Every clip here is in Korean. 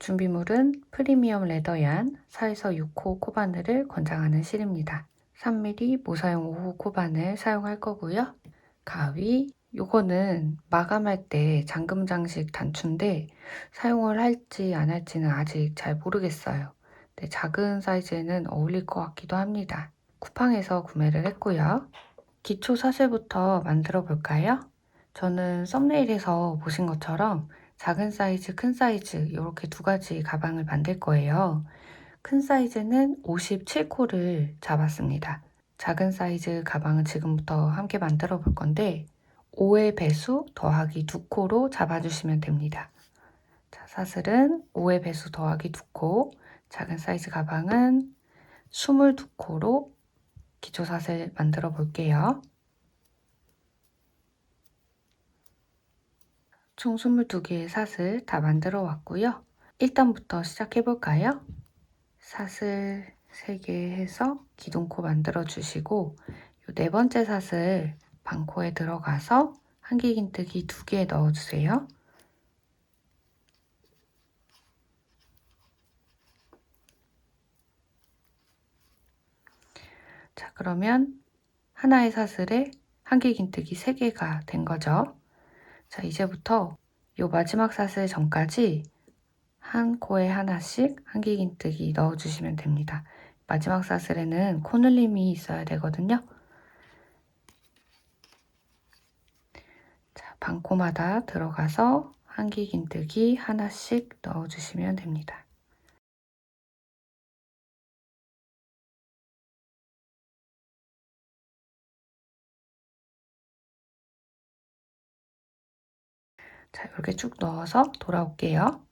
준비물은 프리미엄 레더얀 4에서 6호 코바늘을 권장하는 실입니다. 3mm 무사용 5호 코바늘 사용할 거고요. 가위, 요거는 마감할 때 잠금 장식 단추인데 사용을 할지 안 할지는 아직 잘 모르겠어요. 근데 작은 사이즈에는 어울릴 것 같기도 합니다. 쿠팡에서 구매를 했고요. 기초 사슬부터 만들어 볼까요? 저는 썸네일에서 보신 것처럼 작은 사이즈, 큰 사이즈 이렇게 두 가지 가방을 만들 거예요. 큰 사이즈는 57코를 잡았습니다. 작은 사이즈 가방은 지금부터 함께 만들어 볼 건데 5의 배수 더하기 2코로 잡아주시면 됩니다. 자, 사슬은 5의 배수 더하기 2코, 작은 사이즈 가방은 22코로 기초 사슬 만들어 볼게요. 총 22개의 사슬 다 만들어 왔고요. 1단부터 시작해 볼까요? 사슬 3개 해서 기둥코 만들어 주시고 네 번째 사슬 반코에 들어가서 한길긴뜨기 2개 넣어 주세요. 자, 그러면 하나의 사슬에 한길긴뜨기 3개가 된 거죠. 자, 이제부터 요 마지막 사슬 전까지 한 코에 하나씩 한길긴뜨기 넣어 주시면 됩니다. 마지막 사슬에는 코늘림이 있어야 되거든요. 자, 반코마다 들어가서 한길긴뜨기 하나씩 넣어 주시면 됩니다. 자, 이렇게 쭉 넣어서 돌아올게요.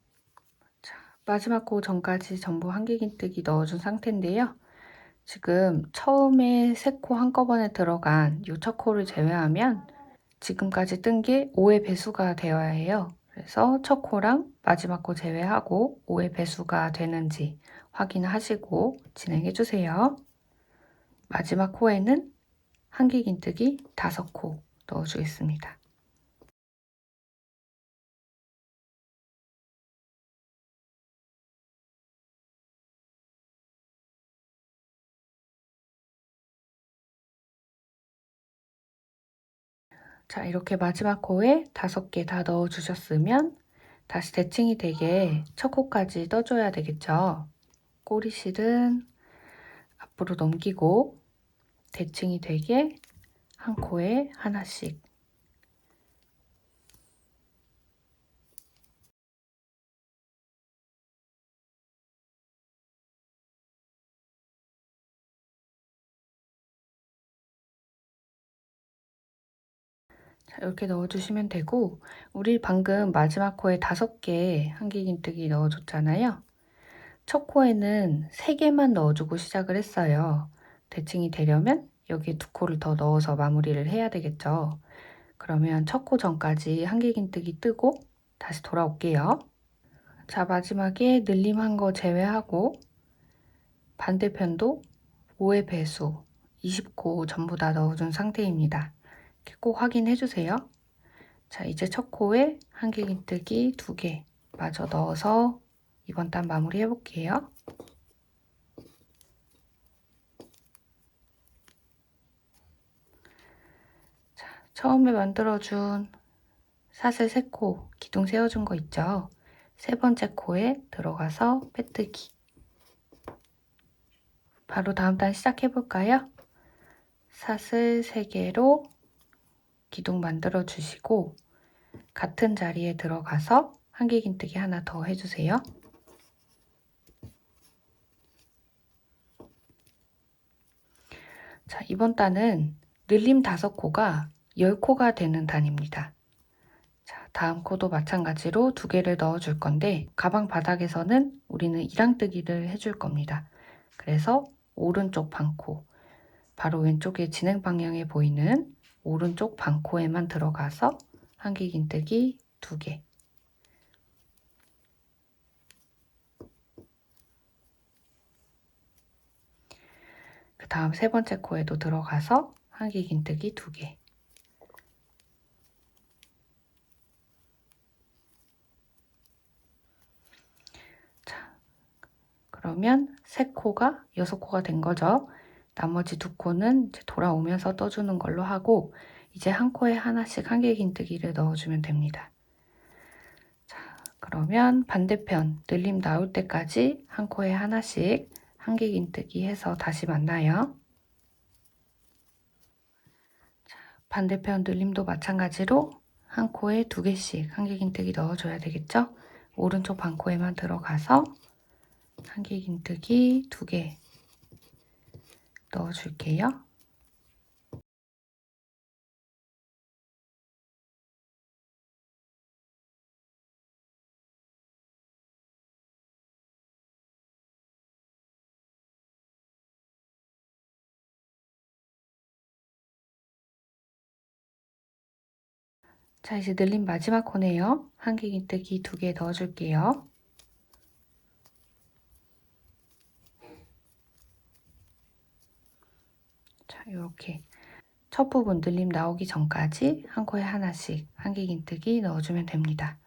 자, 마지막 코 전까지 전부 한길긴뜨기 넣어준 상태인데요. 지금 처음에 3코 한꺼번에 들어간 이 첫 코를 제외하면 지금까지 뜬 게 5의 배수가 되어야 해요. 그래서 첫 코랑 마지막 코 제외하고 5의 배수가 되는지 확인하시고 진행해 주세요. 마지막 코에는 한길긴뜨기 5코 넣어주겠습니다. 자, 이렇게 마지막 코에 5개 다 넣어주셨으면 다시 대칭이 되게 첫 코까지 떠줘야 되겠죠. 꼬리실은 앞으로 넘기고 대칭이 되게 한 코에 하나씩. 자, 이렇게 넣어주시면 되고 우리 방금 마지막 코에 5개 한길긴뜨기 넣어줬잖아요. 첫 코에는 3개만 넣어주고 시작을 했어요. 대칭이 되려면 여기에 2코를 더 넣어서 마무리를 해야 되겠죠. 그러면 첫 코 전까지 한길긴뜨기 뜨고 다시 돌아올게요. 자, 마지막에 늘림한 거 제외하고 반대편도 5의 배수 20코 전부 다 넣어준 상태입니다. 이렇게 꼭 확인해 주세요. 자, 이제 첫 코에 한길긴뜨기 2개 마저 넣어서 이번 단 마무리 해볼게요. 자, 처음에 만들어준 사슬 3코 기둥 세워준 거 있죠? 세 번째 코에 들어가서 빼뜨기. 바로 다음 단 시작해볼까요? 사슬 3개로 기둥 만들어 주시고 같은 자리에 들어가서 한길긴뜨기 하나 더 해주세요. 자, 이번 단은 늘림 5코가 10코가 되는 단입니다. 자, 다음 코도 마찬가지로 2개를 넣어줄 건데 가방 바닥에서는 우리는 이랑뜨기를 해줄 겁니다. 그래서 오른쪽 반코, 바로 왼쪽에 진행 방향에 보이는 오른쪽 반코에만 들어가서 한길긴뜨기 2개. 그 다음 세 번째 코에도 들어가서 한길긴뜨기 2개. 그러면 3코가 6코가 된 거죠. 나머지 2코는 이제 돌아오면서 떠주는 걸로 하고 이제 한 코에 하나씩 한길긴뜨기를 넣어주면 됩니다. 자, 그러면 반대편 늘림 나올 때까지 한 코에 하나씩 한길긴뜨기 해서 다시 만나요. 자, 반대편 늘림도 마찬가지로 한 코에 2개씩 한길긴뜨기 넣어줘야 되겠죠? 오른쪽 반코에만 들어가서 한길긴뜨기 2개 넣어줄게요. 자, 이제 늘림 마지막 코네요. 한길긴뜨기 2개 넣어줄게요. 자, 이렇게 첫 부분 늘림 나오기 전까지 한 코에 하나씩 한길긴뜨기 넣어주면 됩니다.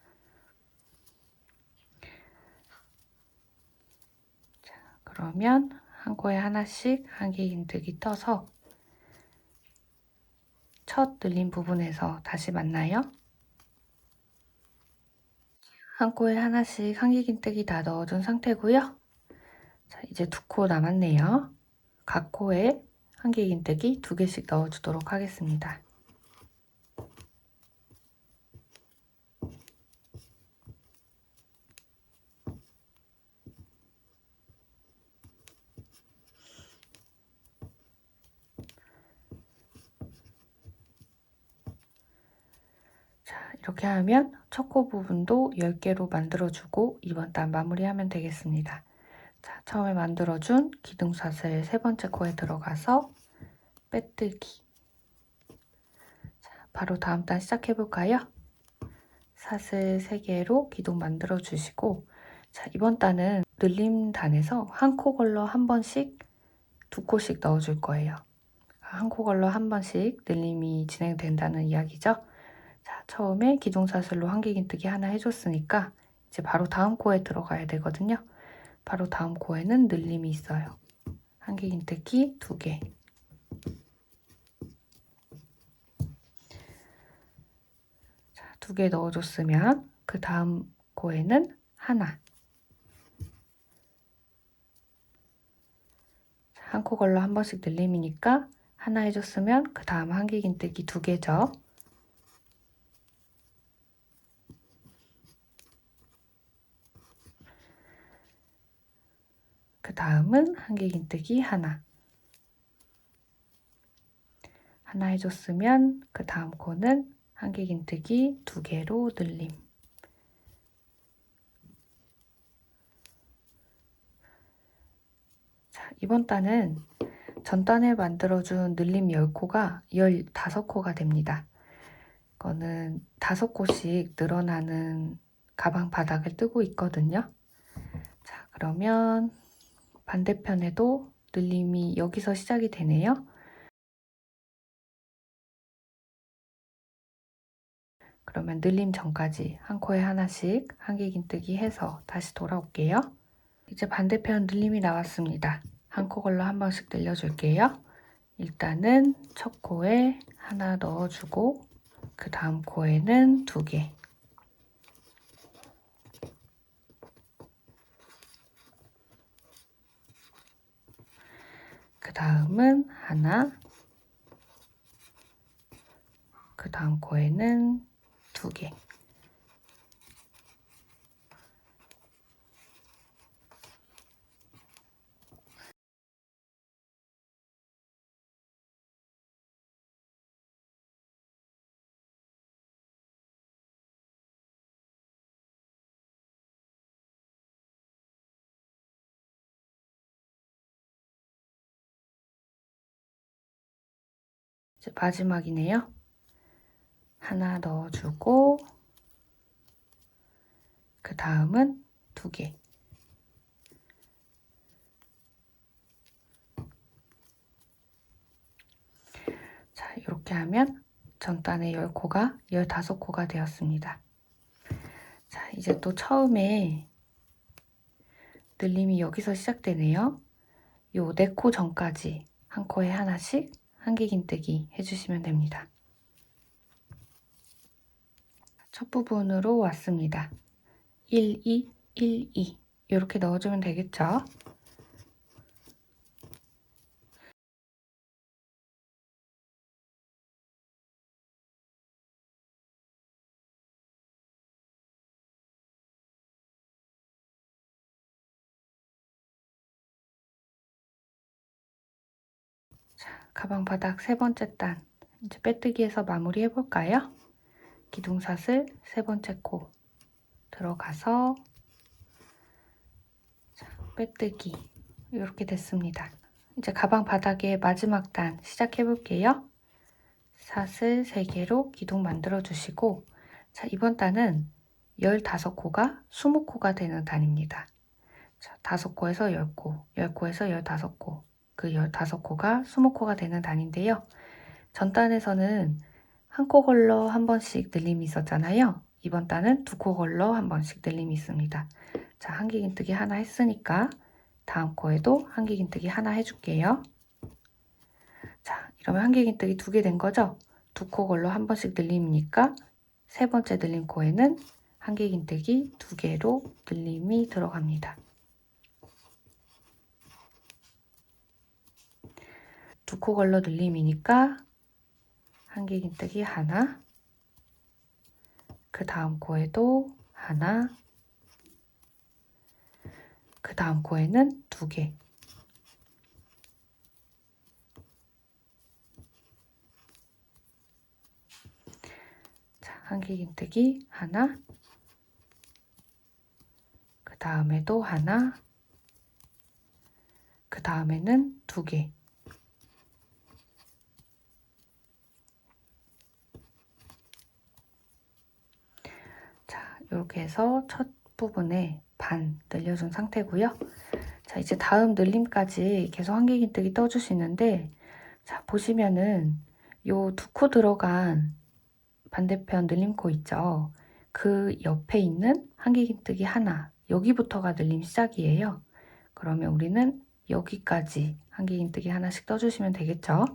자, 그러면 한 코에 하나씩 한길긴뜨기 떠서 첫 늘림 부분에서 다시 만나요. 한 코에 하나씩 한길긴뜨기 다 넣어준 상태고요. 자, 이제 2코 남았네요. 각 코에 한길긴뜨기 2개씩 넣어주도록 하겠습니다. 자, 이렇게 하면 첫 코 부분도 10개로 만들어주고 이번 단 마무리하면 되겠습니다. 자, 처음에 만들어준 기둥사슬 3번째 코에 들어가서 빼뜨기. 자, 바로 다음 단 시작해볼까요? 사슬 3개로 기둥 만들어주시고 자, 이번 단은 늘림 단에서 한 코 걸러 한 번씩 2코씩 넣어줄 거예요. 한 코 걸러 한 번씩 늘림이 진행된다는 이야기죠. 자, 처음에 기둥사슬로 한길긴뜨기 하나 해줬으니까 이제 바로 다음 코에 들어가야 되거든요. 바로 다음 코에는 늘림이 있어요. 한길긴뜨기 2개. 자, 2개 넣어줬으면 그 다음 코에는 하나. 한 코 걸러 한 번씩 늘림이니까 하나 해줬으면 그 다음 한길긴뜨기 2개죠. 그 다음은 한길긴뜨기 하나. 하나 해줬으면 그 다음 코는 한길긴뜨기 2개로 늘림. 자, 이번 단은 전 단에 만들어준 늘림 10코가 15코가 됩니다. 이거는 5코씩 늘어나는 가방 바닥을 뜨고 있거든요. 자, 그러면 반대편에도 늘림이 여기서 시작이 되네요. 그러면 늘림 전까지 한 코에 하나씩 한길긴뜨기 해서 다시 돌아올게요. 이제 반대편 늘림이 나왔습니다. 한 코 걸러 한 번씩 늘려줄게요. 일단은 첫 코에 하나 넣어주고 그 다음 코에는 2개. 그 다음은 하나. 그 다음 코에는 2개. 이제 마지막이네요. 하나 넣어주고 그 다음은 2개. 자, 이렇게 하면 전단의 10코가 15코가 되었습니다. 자, 이제 또 처음에 늘림이 여기서 시작되네요. 요 4코 전까지 한 코에 하나씩 한길긴뜨기 해주시면 됩니다. 첫 부분으로 왔습니다. 1, 2, 1, 2 이렇게 넣어주면 되겠죠? 자, 가방 바닥 3번째 단 이제 빼뜨기해서 마무리 해볼까요? 기둥사슬 3번째 코 들어가서 자, 빼뜨기 이렇게 됐습니다. 이제 가방 바닥에 마지막 단 시작해볼게요. 사슬 3개로 기둥 만들어 주시고 자, 이번 단은 15코가 20코가 되는 단입니다. 자, 5코에서 10코, 10코에서 15코, 그 15코가 20코가 되는 단인데요. 전 단에서는 한 코 걸러 한 번씩 늘림이 있었잖아요. 이번 단은 2코 걸러 한 번씩 늘림이 있습니다. 자, 한길긴뜨기 하나 했으니까 다음 코에도 한길긴뜨기 하나 해줄게요. 자, 이러면 한길긴뜨기 2개 된 거죠? 2코 걸러 한 번씩 늘림이니까 3번째 늘림 코에는 한길긴뜨기 2개로 늘림이 들어갑니다. 2코 걸러 늘림이니까 한길긴뜨기 하나, 그 다음 코에도 하나, 그 다음 코에는 2개. 자, 한길긴뜨기 하나, 그 다음에도 하나, 그 다음에는 2개. 자, 이렇게 해서 첫 부분에 반 늘려준 상태고요. 자, 이제 다음 늘림까지 계속 한길긴뜨기 떠주시는데 자, 보시면은 요 2코 들어간 반대편 늘림코 있죠? 그 옆에 있는 한길긴뜨기 하나, 여기부터가 늘림 시작이에요. 그러면 우리는 여기까지 한길긴뜨기 하나씩 떠주시면 되겠죠?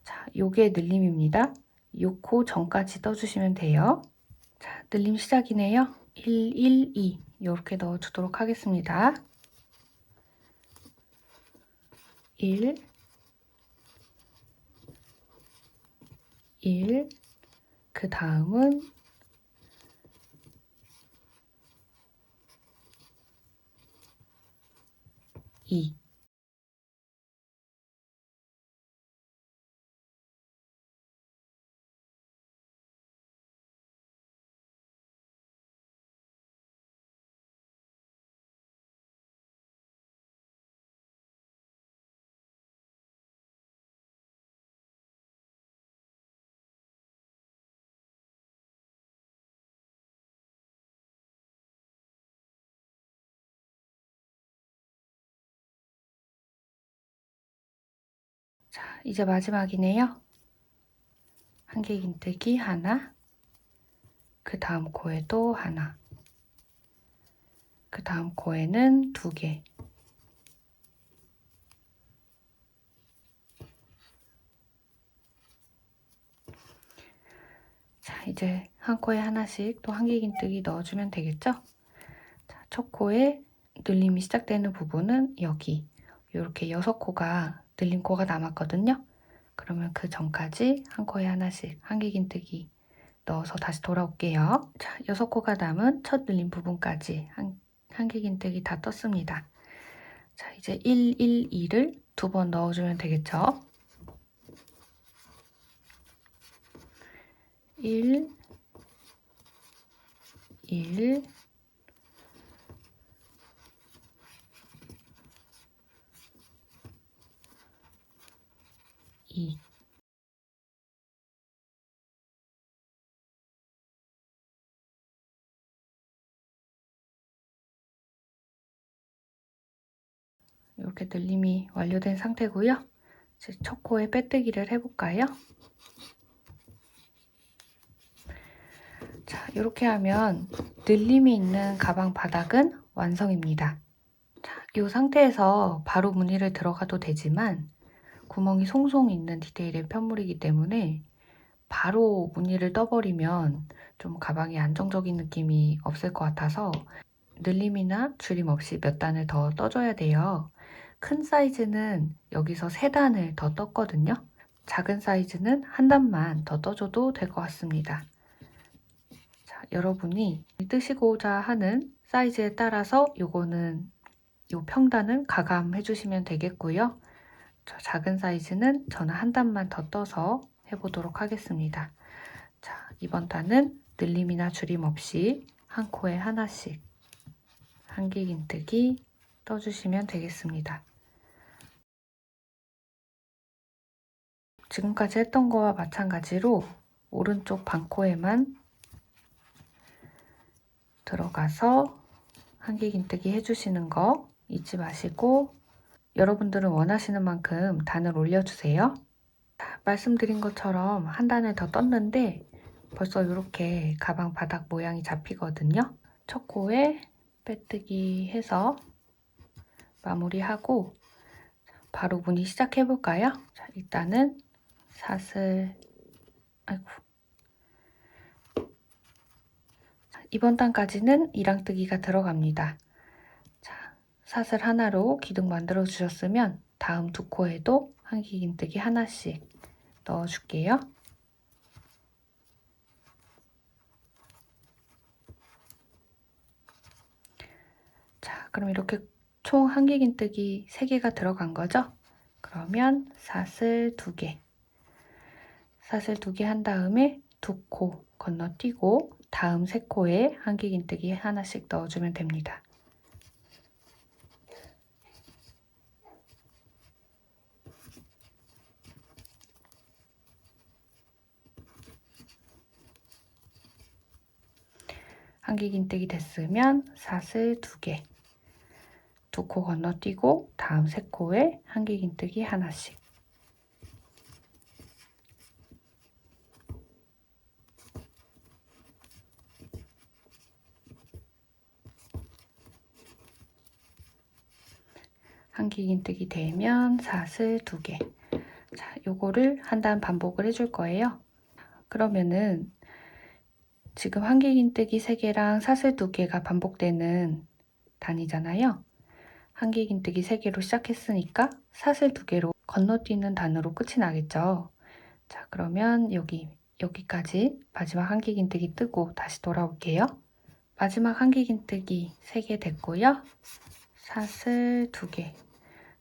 자, 요게 늘림입니다. 요 코 전까지 떠주시면 돼요. 자, 늘림 시작이네요. 1, 1, 2 이렇게 넣어주도록 하겠습니다. 1, 1, 그 다음은 2. 자, 이제 마지막이네요. 한길긴뜨기 하나, 그 다음 코에도 하나, 그 다음 코에는 2개. 자, 이제 한 코에 하나씩 또 한길긴뜨기 넣어주면 되겠죠? 자, 첫 코에 늘림이 시작되는 부분은 여기 이렇게 6코가 늘림 코가 남았거든요. 그러면 그 전까지 한 코에 하나씩 한길긴뜨기 넣어서 다시 돌아올게요. 자, 6코가 남은 첫 늘림 부분까지 한길긴뜨기 다 떴습니다. 자, 이제 1, 1, 2를 2번 넣어주면 되겠죠? 1, 1, 2. 이렇게 늘림이 완료된 상태고요. 이제 첫 코에 빼뜨기를 해볼까요? 자, 이렇게 하면 늘림이 있는 가방 바닥은 완성입니다. 이 상태에서 바로 무늬를 들어가도 되지만 구멍이 송송 있는 디테일의 편물이기 때문에 바로 무늬를 떠버리면 좀 가방이 안정적인 느낌이 없을 것 같아서 늘림이나 줄임 없이 몇 단을 더 떠줘야 돼요. 큰 사이즈는 여기서 3단을 더 떴거든요. 작은 사이즈는 1단만 더 떠줘도 될 것 같습니다. 자, 여러분이 뜨시고자 하는 사이즈에 따라서 요거는 요 평단을 가감해 주시면 되겠고요. 작은 사이즈는 저는 1단만 더 떠서 해보도록 하겠습니다. 자, 이번 단은 늘림이나 줄임 없이 한 코에 하나씩 한길긴뜨기 떠주시면 되겠습니다. 지금까지 했던 거와 마찬가지로 오른쪽 반코에만 들어가서 한길긴뜨기 해주시는 거 잊지 마시고 여러분들은 원하시는 만큼 단을 올려주세요. 말씀드린 것처럼 한 단을 더 떴는데 벌써 이렇게 가방 바닥 모양이 잡히거든요. 첫 코에 빼뜨기 해서 마무리하고 바로 무늬 시작해 볼까요? 자, 일단은 사슬, 아이고. 이번 단까지는 이랑뜨기가 들어갑니다. 자, 사슬 하나로 기둥 만들어 주셨으면 다음 두 코에도 한길긴뜨기 하나씩 넣어 줄게요. 자, 그럼 이렇게 총 한길긴뜨기 3개가 들어간 거죠? 그러면 사슬 2개. 사슬 2개 한 다음에 2코 건너뛰고 다음 3코에 한길긴뜨기 하나씩 넣어주면 됩니다. 한길긴뜨기 됐으면 사슬 2개, 2코 건너뛰고 다음 3코에 한길긴뜨기 하나씩. 한길긴뜨기 되면 사슬 2개. 자, 요거를 한 단 반복을 해줄 거예요. 그러면은 지금 한길긴뜨기 3개랑 사슬 2개가 반복되는 단이잖아요. 한길긴뜨기 3개로 시작했으니까 사슬 2개로 건너뛰는 단으로 끝이 나겠죠. 자, 그러면 여기까지 마지막 한길긴뜨기 뜨고 다시 돌아올게요. 마지막 한길긴뜨기 3개 됐고요. 사슬 2개.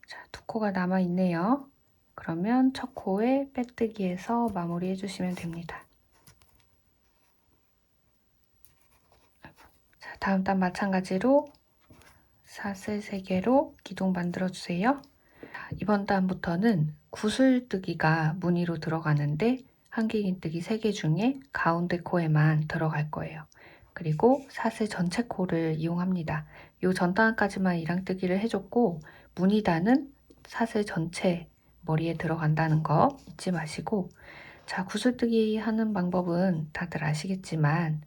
자, 2코가 남아있네요. 그러면 첫 코에 빼뜨기해서 마무리 해주시면 됩니다. 자, 다음 단 마찬가지로 사슬 3개로 기둥 만들어주세요. 이번 단부터는 구슬뜨기가 무늬로 들어가는데 한길긴뜨기 3개 중에 가운데 코에만 들어갈 거예요. 그리고 사슬 전체 코를 이용합니다. 이 전 단까지만 이랑뜨기를 해줬고 무늬단은 사슬 전체 머리에 들어간다는 거 잊지 마시고, 자, 구슬뜨기 하는 방법은 다들 아시겠지만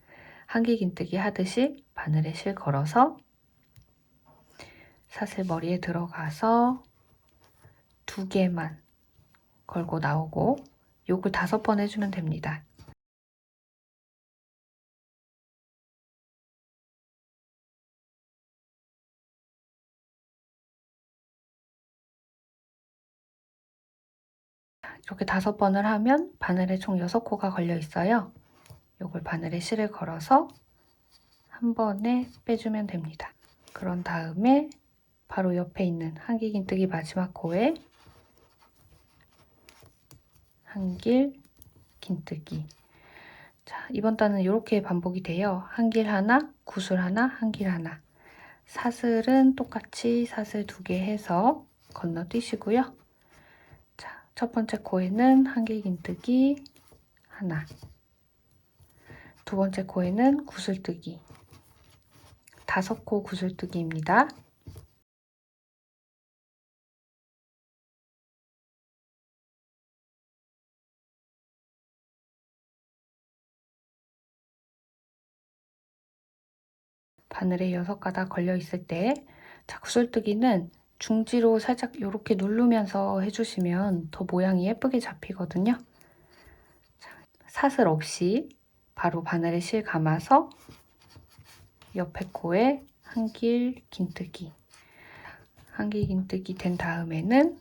한길긴뜨기 하듯이 바늘에 실 걸어서 사슬 머리에 들어가서 2개만 걸고 나오고 요걸 5번 해주면 됩니다. 이렇게 5번을 하면 바늘에 총 6코가 걸려 있어요. 요걸 바늘에 실을 걸어서 한 번에 빼주면 됩니다. 그런 다음에 바로 옆에 있는 한길긴뜨기 마지막 코에 한길긴뜨기. 자, 이번 단은 이렇게 반복이 돼요. 한길 하나, 구슬 하나, 한길 하나. 사슬은 똑같이 사슬 2개 해서 건너뛰시고요. 자, 첫 번째 코에는 한길긴뜨기 하나, 두 번째 코에는 구슬뜨기, 5코 구슬뜨기입니다. 바늘에 6가닥 걸려 있을 때 자, 구슬뜨기는 중지로 살짝 이렇게 누르면서 해주시면 더 모양이 예쁘게 잡히거든요. 자, 사슬 없이 바로 바늘에 실 감아서 옆에 코에 한길 긴뜨기. 한길 긴뜨기 된 다음에는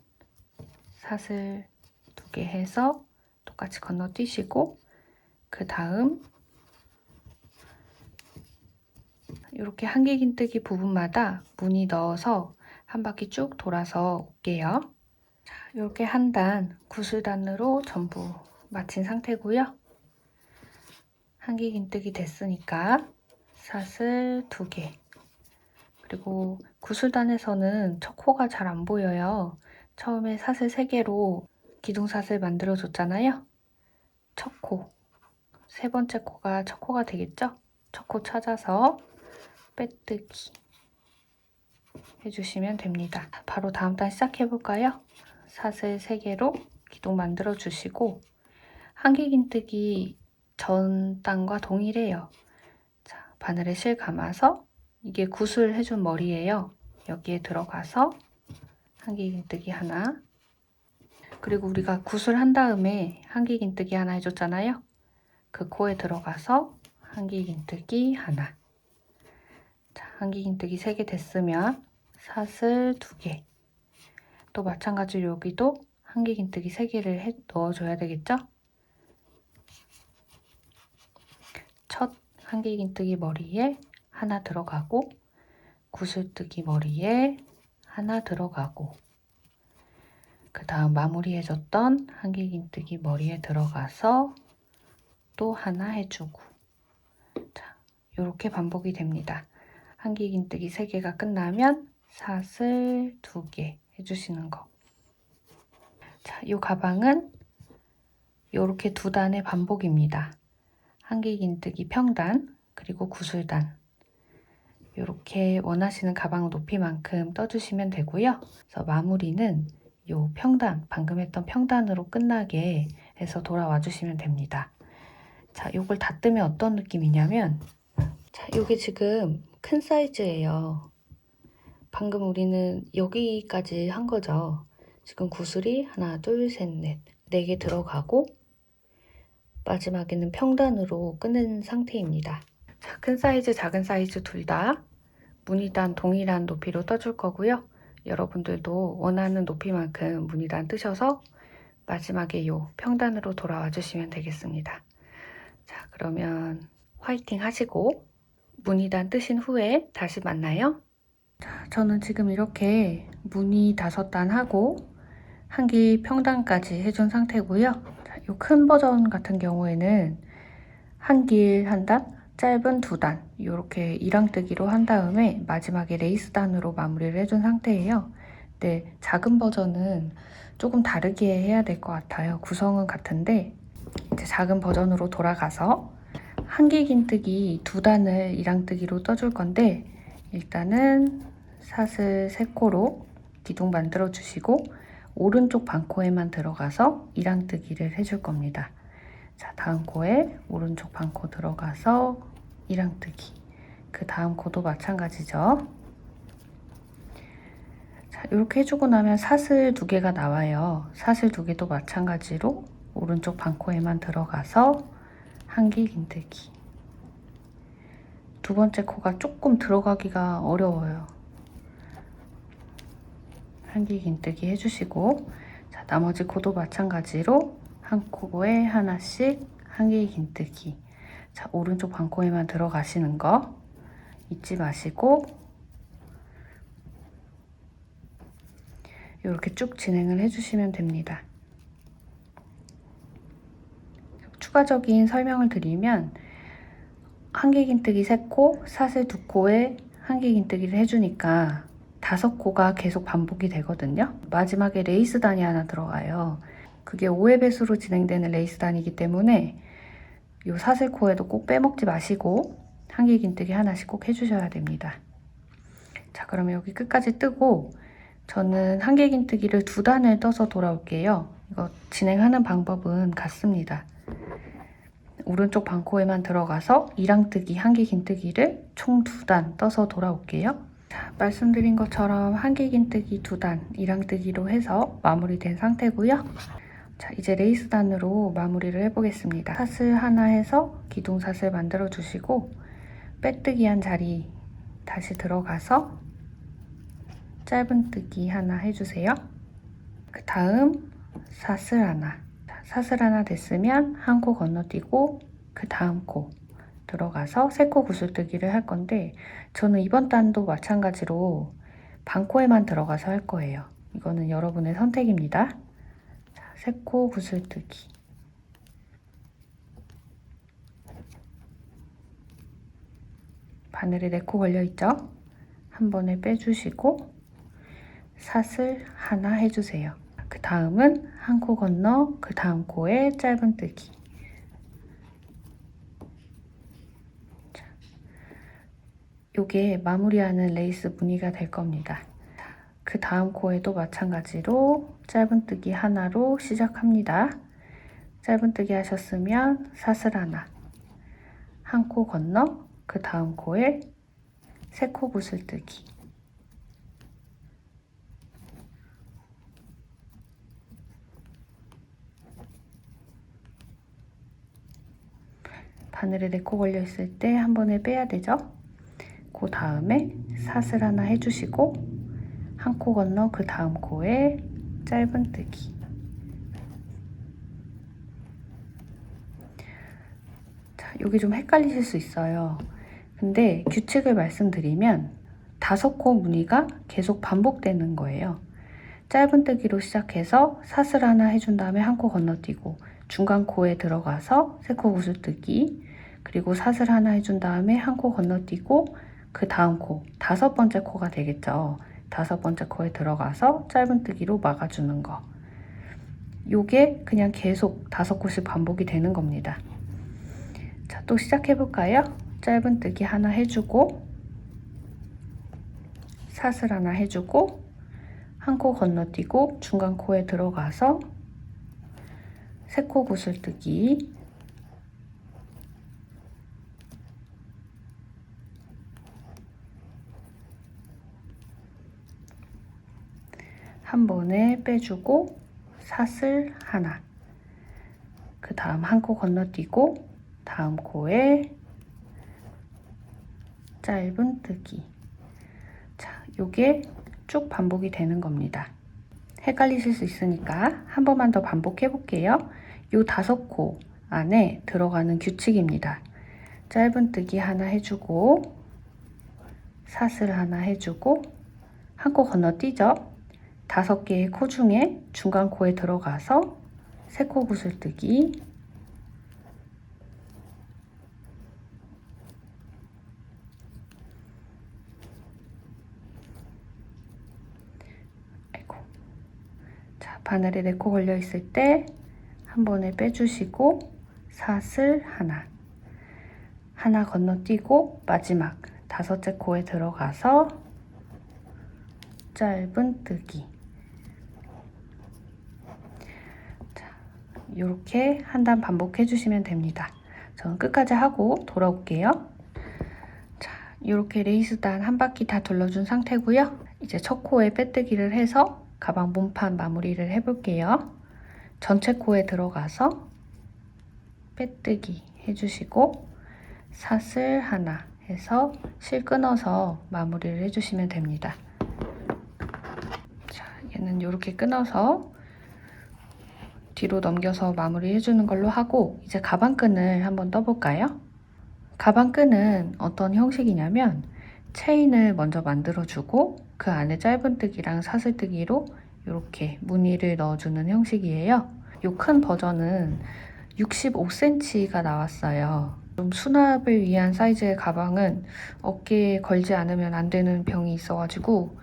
사슬 2개 해서 똑같이 건너뛰시고, 그 다음 이렇게 한길 긴뜨기 부분마다 무늬 넣어서 한 바퀴 쭉 돌아서 올게요. 자, 이렇게 한 단 구슬단으로 전부 마친 상태고요. 한길 긴뜨기 됐으니까 사슬 2개, 그리고 구슬단에서는 첫 코가 잘 안 보여요. 처음에 사슬 3개로 기둥사슬 만들어 줬잖아요. 첫 코, 세 번째 코가 첫 코가 되겠죠? 첫 코 찾아서 빼뜨기 해주시면 됩니다. 바로 다음 단 시작해 볼까요? 사슬 3개로 기둥 만들어 주시고, 한길 긴뜨기 전 단과 동일해요. 자, 바늘에 실 감아서, 이게 구슬 해준 머리예요. 여기에 들어가서 한길 긴뜨기 하나, 그리고 우리가 구슬 한 다음에 한길 긴뜨기 하나 해줬잖아요. 그 코에 들어가서 한길 긴뜨기 하나. 자, 한길 긴뜨기 3개 됐으면 사슬 2개. 또 마찬가지로 여기도 한길 긴뜨기 3개를 넣어줘야 되겠죠? 첫 한길 긴뜨기 머리에 하나 들어가고, 구슬뜨기 머리에 하나 들어가고, 그 다음 마무리해줬던 한길 긴뜨기 머리에 들어가서 또 하나 해주고. 자, 이렇게 반복이 됩니다. 한길 긴뜨기 3개가 끝나면 사슬 2개 해주시는 거. 자, 이 가방은 이렇게 2단의 반복입니다. 한길 긴뜨기 평단, 그리고 구슬단. 이렇게 원하시는 가방 높이만큼 떠주시면 되고요. 그래서 마무리는 이 평단, 방금 했던 평단으로 끝나게 해서 돌아와 주시면 됩니다. 자, 이걸 다 뜨면 어떤 느낌이냐면, 자, 이게 지금 큰 사이즈예요. 방금 우리는 여기까지 한 거죠. 지금 구슬이 하나, 둘, 셋, 넷, 4개 들어가고, 마지막에는 평단으로 끝낸 상태입니다. 자, 큰 사이즈, 작은 사이즈 둘 다 무늬단 동일한 높이로 떠줄 거고요. 여러분들도 원하는 높이만큼 무늬단 뜨셔서 마지막에 이 평단으로 돌아와 주시면 되겠습니다. 자, 그러면 화이팅 하시고 무늬단 뜨신 후에 다시 만나요. 자, 저는 지금 이렇게 무늬 5단 하고 한길 평단까지 해준 상태고요. 이 큰 버전 같은 경우에는 한길 1단, 짧은 2단 이렇게 이랑뜨기로 한 다음에 마지막에 레이스단으로 마무리를 해준 상태예요. 근데 작은 버전은 조금 다르게 해야 될 것 같아요. 구성은 같은데 이제 작은 버전으로 돌아가서 한길 긴뜨기 2단을 이랑뜨기로 떠줄 건데, 일단은 사슬 3코로 기둥 만들어 주시고 오른쪽 반코에만 들어가서 이랑뜨기를 해줄 겁니다. 자, 다음 코에 오른쪽 반코 들어가서 이랑뜨기. 그 다음 코도 마찬가지죠. 자, 이렇게 해주고 나면 사슬 2개가 나와요. 사슬 2개도 마찬가지로 오른쪽 반코에만 들어가서 한길 긴뜨기. 두 번째 코가 조금 들어가기가 어려워요. 한길 긴뜨기 해주시고, 자, 나머지 코도 마찬가지로 한 코에 하나씩 한길 긴뜨기. 자, 오른쪽 반코에만 들어가시는 거 잊지 마시고 이렇게 쭉 진행을 해주시면 됩니다. 추가적인 설명을 드리면 한길 긴뜨기 3코, 사슬 2코에 한길 긴뜨기를 해주니까 5코가 계속 반복이 되거든요. 마지막에 레이스단이 하나 들어가요. 그게 5회 배수로 진행되는 레이스단이기 때문에 이 사슬코에도 꼭 빼먹지 마시고 한길 긴뜨기 하나씩 꼭 해주셔야 됩니다. 자, 그러면 여기 끝까지 뜨고 저는 한길 긴뜨기를 2단을 떠서 돌아올게요. 이거 진행하는 방법은 같습니다. 오른쪽 반코에만 들어가서 이랑뜨기, 한길 긴뜨기를 총 2단 떠서 돌아올게요. 자, 말씀드린 것처럼 한길긴뜨기 2단, 이랑뜨기로 해서 마무리된 상태고요. 자, 이제 레이스단으로 마무리를 해보겠습니다. 사슬 하나 해서 기둥사슬 만들어 주시고 빼뜨기 한 자리 다시 들어가서 짧은뜨기 하나 해주세요. 그 다음 사슬 하나, 사슬 하나 됐으면 한 코 건너뛰고 그 다음 코 들어가서 3코 구슬뜨기를 할 건데, 저는 이번 단도 마찬가지로 반코에만 들어가서 할 거예요. 이거는 여러분의 선택입니다. 자, 3코 구슬뜨기. 바늘에 4코 걸려있죠? 한 번에 빼주시고 사슬 하나 해주세요. 그 다음은 한 코 건너 그 다음 코에 짧은뜨기. 요게 마무리하는 레이스 무늬가 될 겁니다. 그 다음 코에도 마찬가지로 짧은뜨기 하나로 시작합니다. 짧은뜨기 하셨으면 사슬 하나, 한 코 건너 그 다음 코에 3코 구슬뜨기. 바늘에 4코 걸려 있을 때 한 번에 빼야 되죠. 그 다음에 사슬 하나 해주시고 한 코 건너 그 다음 코에 짧은뜨기. 자, 여기 좀 헷갈리실 수 있어요. 근데 규칙을 말씀드리면 5코 무늬가 계속 반복되는 거예요. 짧은뜨기로 시작해서 사슬 하나 해준 다음에 한 코 건너뛰고 중간 코에 들어가서 3코 구슬뜨기, 그리고 사슬 하나 해준 다음에 한 코 건너뛰고 그 다음 코, 5번째 코가 되겠죠. 5번째 코에 들어가서 짧은뜨기로 막아주는 거. 요게 그냥 계속 5코씩 반복이 되는 겁니다. 자, 또 시작해볼까요? 짧은뜨기 하나 해주고 사슬 하나 해주고 한 코 건너뛰고 중간 코에 들어가서 3코 구슬뜨기, 한 번에 빼주고 사슬 하나, 그 다음 한 코 건너뛰고 다음 코에 짧은뜨기. 자, 요게 쭉 반복이 되는 겁니다. 헷갈리실 수 있으니까 한 번만 더 반복해 볼게요. 요 5코 안에 들어가는 규칙입니다. 짧은뜨기 하나 해주고 사슬 하나 해주고 한 코 건너뛰죠. 5개의 코 중에 중간 코에 들어가서 3코 구슬뜨기, 아이고. 자, 바늘에 4코 걸려 있을 때 한 번에 빼주시고 사슬 하나, 하나 건너뛰고 마지막 5째 코에 들어가서 짧은뜨기. 이렇게 한 단 반복해 주시면 됩니다. 저는 끝까지 하고 돌아올게요. 자, 이렇게 레이스단 한 바퀴 다 둘러준 상태고요. 이제 첫 코에 빼뜨기를 해서 가방 몸판 마무리를 해볼게요. 전체 코에 들어가서 빼뜨기 해주시고 사슬 하나 해서 실 끊어서 마무리를 해주시면 됩니다. 자, 얘는 이렇게 끊어서 뒤로 넘겨서 마무리 해주는 걸로 하고, 이제 가방끈을 한번 떠볼까요? 가방끈은 어떤 형식이냐면 체인을 먼저 만들어주고 그 안에 짧은뜨기랑 사슬뜨기로 이렇게 무늬를 넣어주는 형식이에요. 이 큰 버전은 65cm가 나왔어요. 좀 수납을 위한 사이즈의 가방은 어깨에 걸지 않으면 안 되는 병이 있어가지고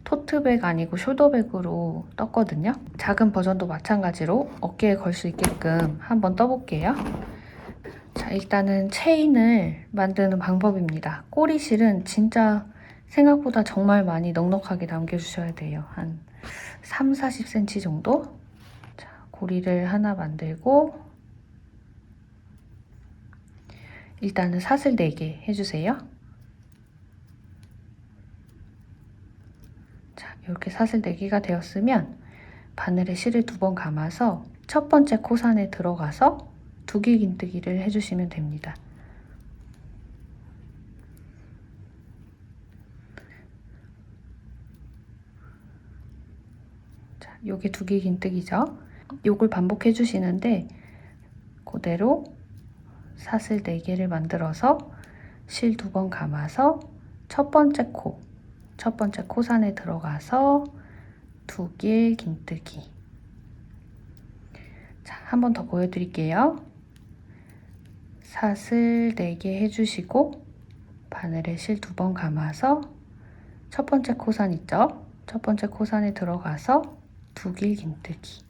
토트백 아니고 숄더백으로 떴거든요. 작은 버전도 마찬가지로 어깨에 걸 수 있게끔 한번 떠볼게요. 자, 일단은 체인을 만드는 방법입니다. 꼬리실은 진짜 생각보다 정말 많이 넉넉하게 남겨주셔야 돼요. 한 3, 40cm 정도? 자, 고리를 하나 만들고 일단은 사슬 4개 해주세요. 이렇게 사슬 4개가 되었으면 바늘에 실을 2번 감아서 첫 번째 코산에 들어가서 2길 긴뜨기를 해주시면 됩니다. 자, 요게 2길 긴뜨기죠. 요걸 반복해 주시는데 그대로 사슬 4개를 만들어서 실 2번 감아서 첫 번째 코산에 들어가서 2길 긴뜨기. 자, 한 번 더 보여드릴게요. 사슬 4개 해주시고 바늘에 실 2번 감아서 첫 번째 코산 있죠? 첫 번째 코산에 들어가서 2길 긴뜨기.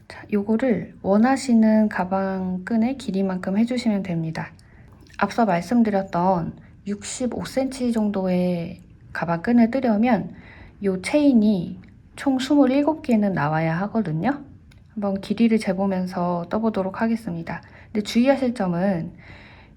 자, 요거를 원하시는 가방 끈의 길이만큼 해주시면 됩니다. 앞서 말씀드렸던 65cm 정도의 가방 끈을 뜨려면 요 체인이 총 27개는 나와야 하거든요. 한번 길이를 재보면서 떠보도록 하겠습니다. 근데 주의하실 점은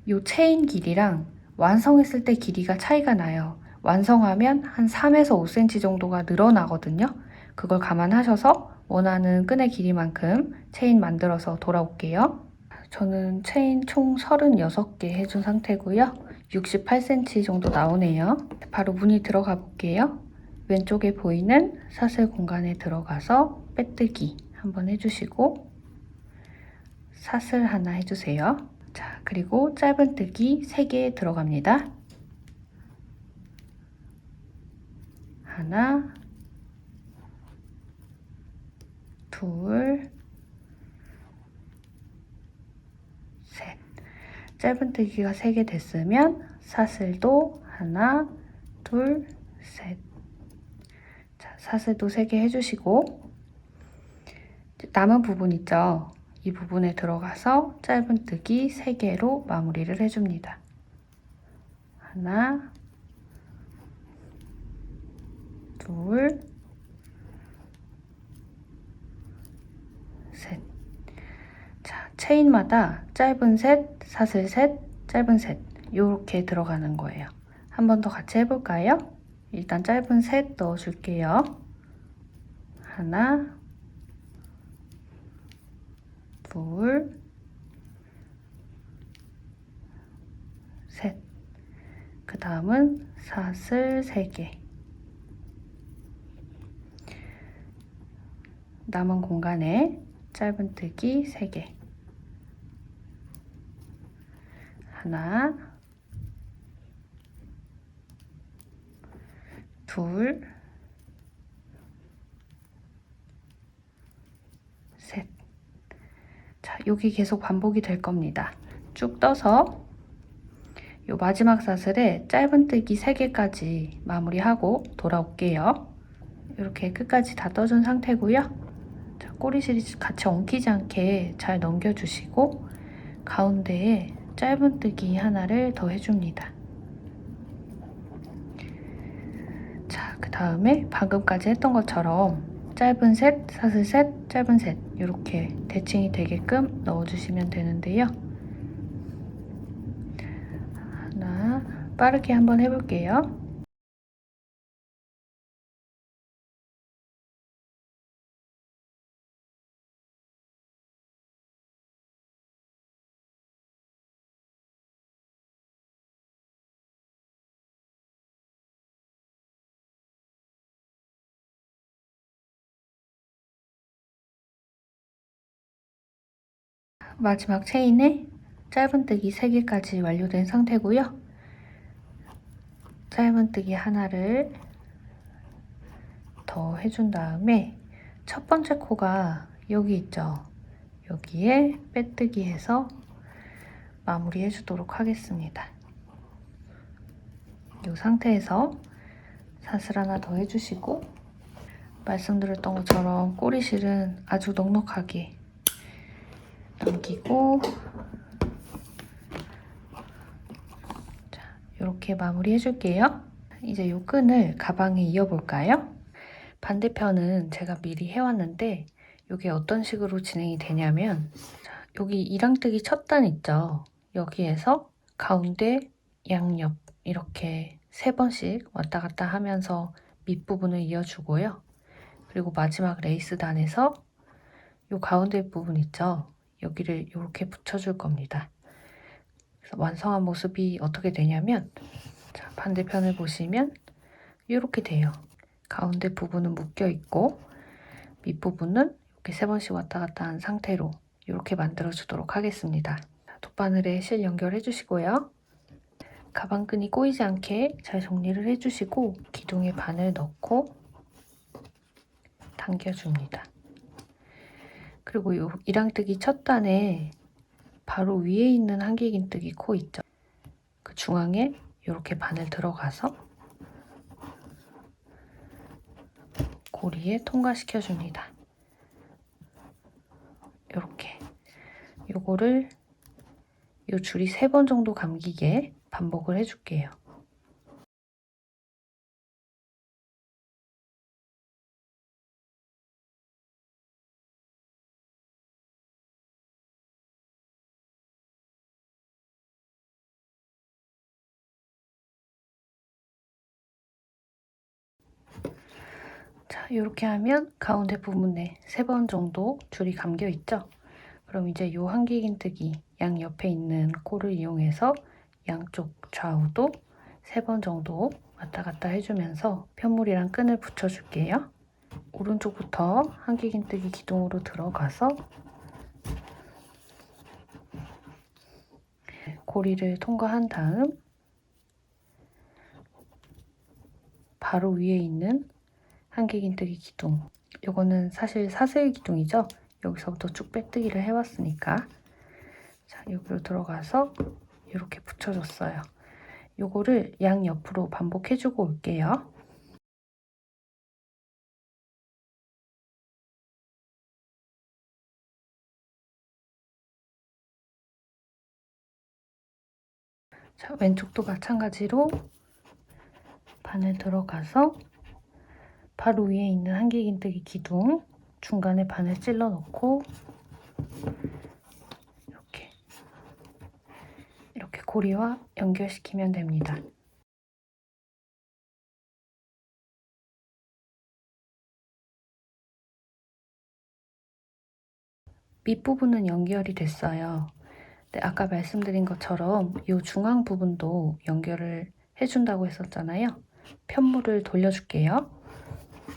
요 체인 길이랑 완성했을 때 길이가 차이가 나요. 완성하면 한 3에서 5cm 정도가 늘어나거든요. 그걸 감안하셔서 원하는 끈의 길이만큼 체인 만들어서 돌아올게요. 저는 체인 총 36개 해준 상태고요. 68cm 정도 나오네요. 바로 문이 들어가 볼게요. 왼쪽에 보이는 사슬 공간에 들어가서 빼뜨기 한번 해주시고 사슬 하나 해주세요. 자, 그리고 짧은뜨기 3개 들어갑니다. 하나, 둘, 셋. 짧은뜨기가 3개 됐으면 사슬도 하나, 둘, 셋. 자, 사슬도 3개 해주시고 남은 부분 있죠? 이 부분에 들어가서 짧은뜨기 3개로 마무리를 해줍니다. 하나, 둘, 셋. 자, 체인마다 짧은 셋, 사슬 셋, 짧은 셋 이렇게 들어가는 거예요. 한 번 더 같이 해볼까요? 일단 짧은 셋 넣어줄게요. 하나, 둘, 셋. 그 다음은 사슬 3개. 남은 공간에 짧은뜨기 3개. 하나, 둘, 셋. 자, 여기 계속 반복이 될 겁니다. 쭉 떠서 요 마지막 사슬에 짧은뜨기 3개까지 마무리하고 돌아올게요. 이렇게 끝까지 다 떠준 상태고요. 자, 꼬리실이 같이 엉키지 않게 잘 넘겨주시고 가운데에 짧은뜨기 하나를 더 해줍니다. 자, 그 다음에 방금까지 했던 것처럼 짧은 셋, 사슬 셋, 짧은 셋 이렇게 대칭이 되게끔 넣어주시면 되는데요. 하나, 빠르게 한번 해볼게요. 마지막 체인에 짧은뜨기 3개까지 완료된 상태고요. 짧은뜨기 하나를 더 해준 다음에 첫 번째 코가 여기 있죠? 여기에 빼뜨기 해서 마무리 해주도록 하겠습니다. 이 상태에서 사슬 하나 더 해주시고 말씀드렸던 것처럼 꼬리실은 아주 넉넉하게 남기고 자, 이렇게 마무리 해줄게요. 이제 이 끈을 가방에 이어볼까요? 반대편은 제가 미리 해왔는데 이게 어떤 식으로 진행이 되냐면 자, 여기 이랑뜨기 첫 단 있죠? 여기에서 가운데 양옆 이렇게 3번씩 왔다 갔다 하면서 밑부분을 이어주고요. 그리고 마지막 레이스단에서 이 가운데 부분 있죠? 여기를 이렇게 붙여줄 겁니다. 그래서 완성한 모습이 어떻게 되냐면, 자, 반대편을 보시면 이렇게 돼요. 가운데 부분은 묶여 있고 밑부분은 이렇게 3번씩 왔다 갔다 한 상태로 이렇게 만들어 주도록 하겠습니다. 돗바늘에 실 연결해 주시고요. 가방끈이 꼬이지 않게 잘 정리를 해주시고 기둥에 바늘 넣고 당겨줍니다. 그리고 이 이랑뜨기 첫 단에 바로 위에 있는 한길긴뜨기 코 있죠? 그 중앙에 이렇게 바늘 들어가서 고리에 통과시켜줍니다. 이렇게 요거를 요 줄이 3번 정도 감기게 반복을 해줄게요. 자, 이렇게 하면 가운데 부분에 3번 정도 줄이 감겨 있죠? 그럼 이제 요 한길긴뜨기 양 옆에 있는 코를 이용해서 양쪽 좌우도 3번 정도 왔다 갔다 해주면서 편물이랑 끈을 붙여줄게요. 오른쪽부터 한길긴뜨기 기둥으로 들어가서 고리를 통과한 다음 바로 위에 있는 한길긴뜨기 기둥, 이거는 사실 사슬 기둥이죠? 여기서부터 쭉 빼뜨기를 해왔으니까, 자, 여기로 들어가서 이렇게 붙여줬어요. 요거를 양옆으로 반복해주고 올게요. 자, 왼쪽도 마찬가지로 바늘 들어가서 바로 위에 있는 한길긴뜨기 기둥 중간에 바늘 찔러 넣고 이렇게 고리와 연결시키면 됩니다. 밑부분은 연결이 됐어요. 근데 아까 말씀드린 것처럼 이 중앙 부분도 연결을 해준다고 했었잖아요. 편물을 돌려줄게요.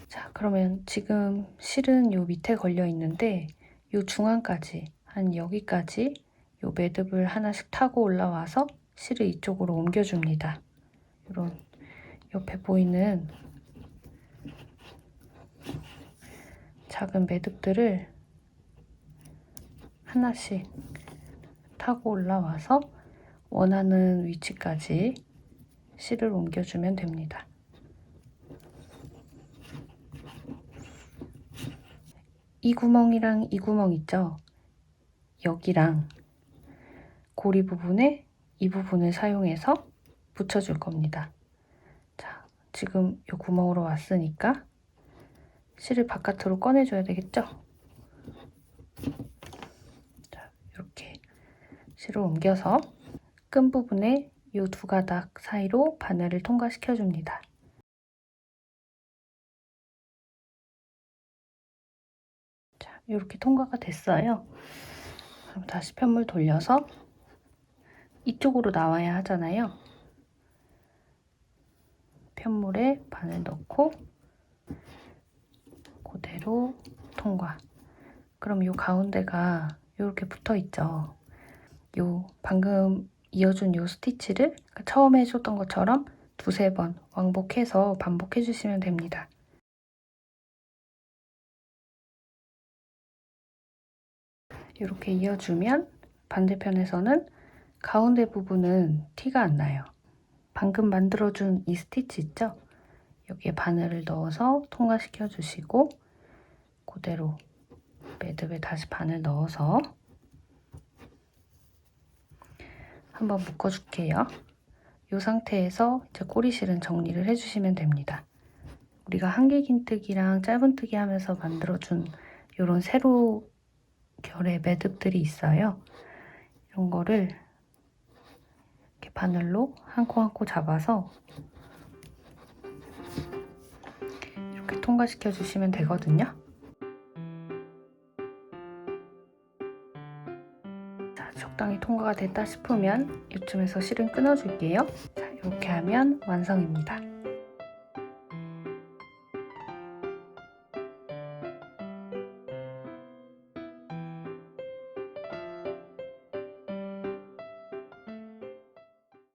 자, 그러면 지금 실은 요 밑에 걸려 있는데 요 중앙까지, 한 여기까지 요 매듭을 하나씩 타고 올라와서 실을 이쪽으로 옮겨줍니다. 이런 옆에 보이는 작은 매듭들을 하나씩 타고 올라와서 원하는 위치까지 실을 옮겨주면 됩니다. 이 구멍이랑 이 구멍 있죠? 여기랑 고리 부분에 이 부분을 사용해서 붙여줄 겁니다. 자, 지금 이 구멍으로 왔으니까 실을 바깥으로 꺼내줘야 되겠죠? 자, 이렇게 실을 옮겨서 끈 부분에 이 2가닥 사이로 바늘을 통과시켜줍니다. 자, 이렇게 통과가 됐어요. 그럼 다시 편물 돌려서 이쪽으로 나와야 하잖아요. 편물에 바늘 넣고 그대로 통과. 그럼 이 가운데가 이렇게 붙어 있죠. 요 방금 이어준 요 스티치를 처음에 해줬던 것처럼 2~3번 왕복해서 반복해 주시면 됩니다. 이렇게 이어주면 반대편에서는 가운데 부분은 티가 안 나요. 방금 만들어준 이 스티치 있죠? 여기에 바늘을 넣어서 통과시켜 주시고 그대로 매듭에 다시 바늘 넣어서 한번 묶어줄게요. 이 상태에서 이제 꼬리실은 정리를 해주시면 됩니다. 우리가 한길긴뜨기랑 짧은뜨기 하면서 만들어준 이런 세로 결의 매듭들이 있어요. 이런 거를 이렇게 이렇게 바늘로 한 코 한 코 잡아서 이렇게 통과시켜 주시면 되거든요. 자, 적당히 통과가 됐다 싶으면 이쯤에서 실은 끊어줄게요. 자, 이렇게 하면 완성입니다.